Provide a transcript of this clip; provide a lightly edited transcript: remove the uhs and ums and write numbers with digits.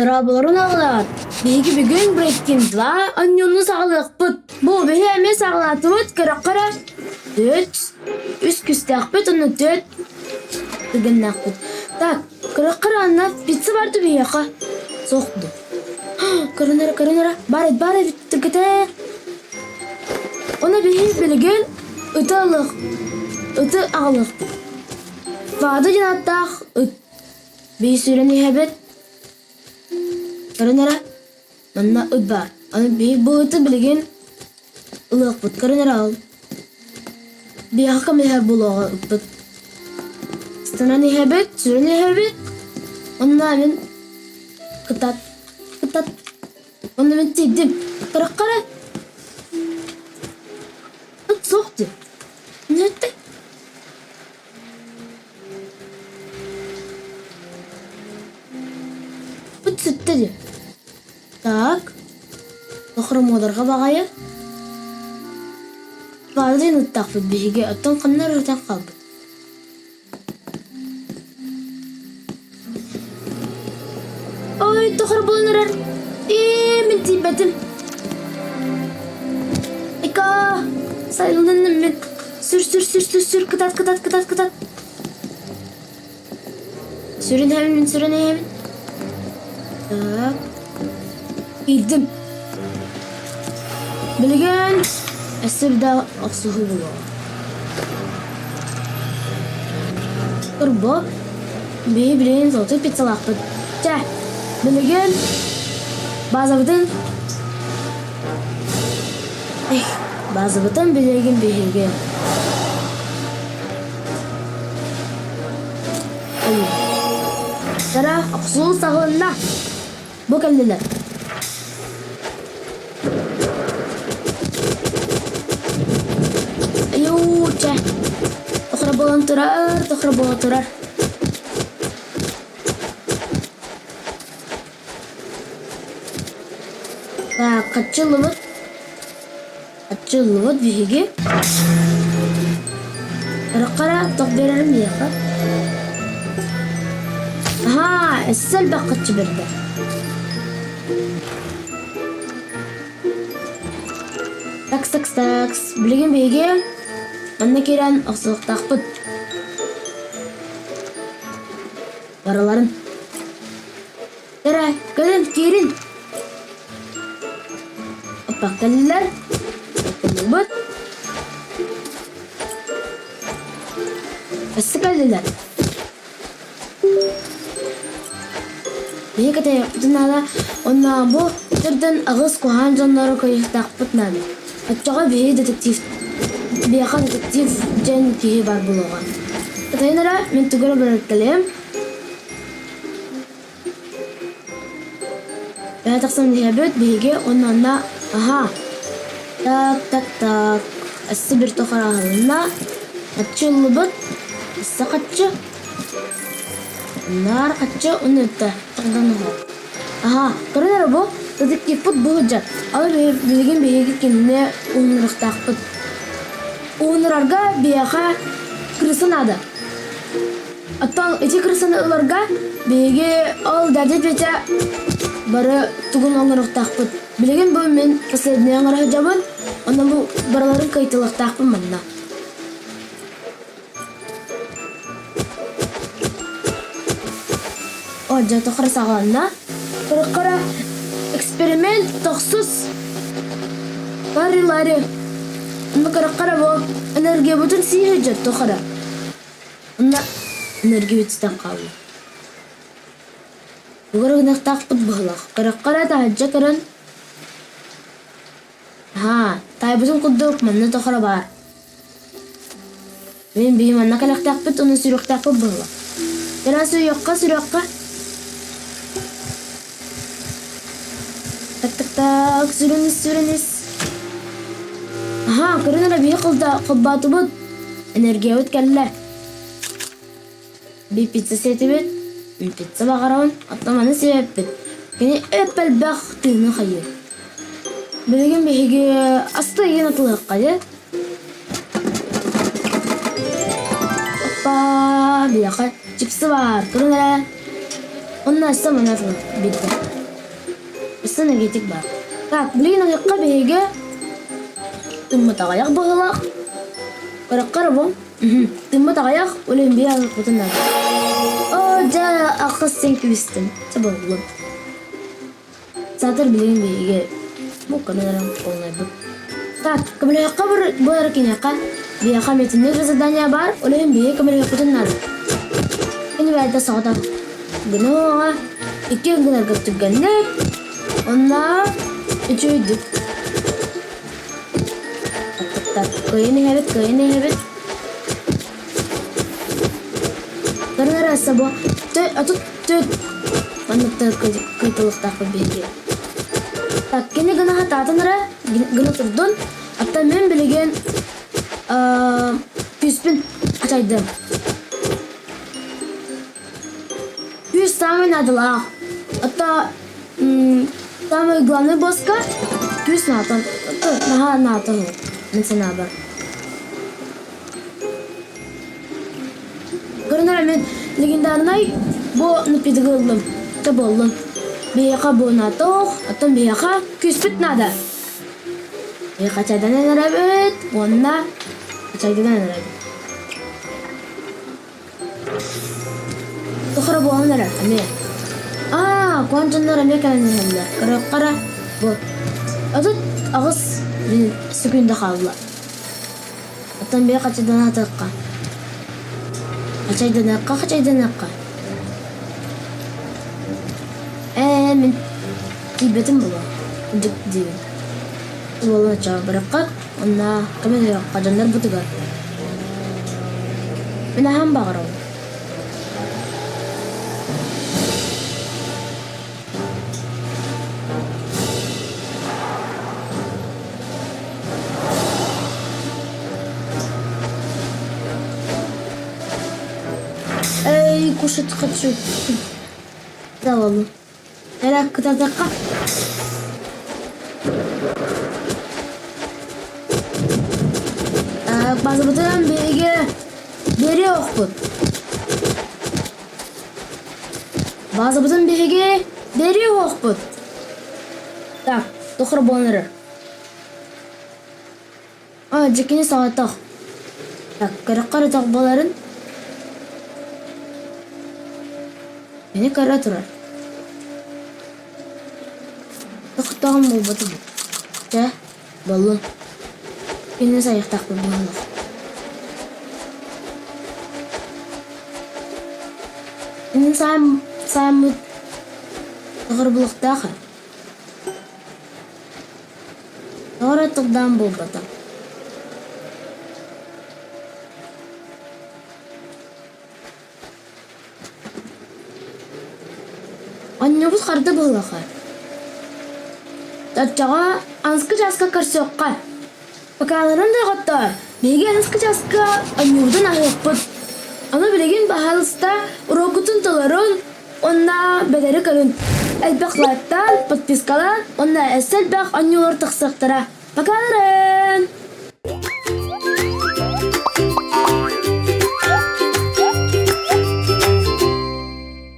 Darabaların ağlar. Begi bir gün bıraktınız la. Anyonu sağlık put. Bu behi eme sağlatı put. Kara. Düt. Üst küstek put onu düt. Dıgınnak put. Tak. Kara anla. Pizza vardı bir yaka. Soktu. Karınara. Baret. Tıkıta. Ona behi bilgin. Ötağlık. Ötü ağlık. Vadı cinattaq. Behi süreni hebet. Karınara. Manna öt var. Ana behi bu ötü bilgin. Ilık put. Karınara al. Behi haka meher bulağa öpüt. Süreni hebet. Onunla ben kıtat. Onu ben teydim. Kara. Soktu. Ne etti? Bu sütte diyor. Tak. Dokrum odarga bagaya. Bazı nuttak bir bihige atın kanlar öten kaldı. Oy dokru bulunur. Min tibetim. Ika. Sayılının ben. Sür. Kıtat. Sürün hemen. Tak. Gittim. Bilgen. Esir da aksuhu bulu. Kurbo. Bilen zotu pizzalakpı. Cah. Bilgen. Bazabıdın. Bazabıdın bilgen. Tara aksul sağlığına. Bu kendiler. Ayuh, Tukhra bulan turar. Bak, kaçıl lıvıt bihigi. Kara takbiririm ya. Aha, السل bak kaçı birde. Taks. Bilgin bihigi. Anna kiran aksılık takpıt. Baraların. Tara, gelin kirin. Apa kaliler? Lubut. Kaliler. Bihi kata yaptın ala. Onna bu türden ağız kuhan canları koyup takpıt nabi. Açağa bihi detektif. Biha detektif jen bihi var buluğa. Katayınlara men tugara bırakkalıyım. Biha taksam dihebet bihige onna aha. Tak. Assi bir tokara halına. Açı lubut. Issa kaçı. Nar kaçı unutta. Takdan ho. Aha, karena bu detektif put bulacak. Ama bilgin bihige kendine unuruk takpıt. Unurarga biha kırısın adı. Atau iti kırısın ularga bihige al derdet bece barı tugun unuruk takpıt. Bilgin bu men kesedine ngarah jaban. Ona bu baraların kayıtılık takpıt manna. Oja tokra sağlanna. Kara eksperiment taksus. Lari. Ama kara bu enerji bütün sihircet tokra. Ona enerji bitsen kaldı. Bugün nak takpıt bahlak. Kara tahajja karan. Ha, tay bütün kuduk manna tokra var. Ben bihim anna kalak takpıt onu sürük takpıt bahlak. Kara sürükka. Tak sürünis. Aha, karena bihi kılbatı bud. Enerjiye ötkeller. Bir pizza seti bit. Bir pizza bakaravun. Atlamanı sebep bit. Beni öppel baktığını hayır. Bilgin bihigi asla yine atılıq kayı. Hoppa. Bir yaka cipsi var. Karena Onunla istemem nasıl bitti. Üstüne gittik bak. Tak bilin ayakka bege. Ümmet ayak bağlak. Kara bu. Ümmet ayak ulen bir ayak kutunlar. O da akız sen kibistin. Sabah oğlum. Satır bilin bege. Bu kadar olay bu. Tak kembali ayakka bu arakin ayakka. Bir ayakka metinler resadanya bar ulen bir kembali kutunlar. Ini berada sağda. Gino, iki gınar gıttık gannek. Onlar üçüydük. Tak, kayını evet. Karena rasa bu, atut. Anıkta kayıtılık takı bilgi. Tak, kini gına hatatan ra, gına turdun. Hatta men bilgen, küspün açaydım. Yüz tamamen adalah. Hatta tamamen glane boska. Yüz natan. Hatta natan. Mesela haber. Karena ramen legendarnay bu nupidi gıldım. Tabollum. Biyaka bu natok. Hatta biyaka küspüt nada. Biyaka çaydan enerabet. Onna çaydan enerabet. Tukhra bu anlara kami. Kuantunlara ne kadar nihalla. Kara bu. Atut ağız sükünde kaldılar. Atan bir kaçadan atakka. Kaçaydan akka. Min tibetim bula. Untuk dibin. Wala çağı bırakak. Onna kami de kacanlar butugar. Minaham bakaraw. Kuşat kaçıyor. Zavallı. Merak kıtadaka. Bazı bıtıran bilgi veriyor bu. Bazı bıtıran bilgi veriyor bu. Tak, doktor bonları. Cikini sağatak. Tak, kara takbaların. Ini kara turar. Takutang mo ba ito? Ya, balon. Ini saya takut banget. Ini saya takut buluk takar. Takut takdam bo ba ito? Anyobus karda bağlaqar. Tatçağa anskı jaska karsyoqqa. Bakalaran da qatta. Bege anskı jaska anyobdan ayaqpıt. Ana bilegen bahalısta urokutun talarun. Onna bederi kalın. Elbaqlattan, podpiskalan. Onna eselbaq anyolar taqsaqtara. Bakalaran.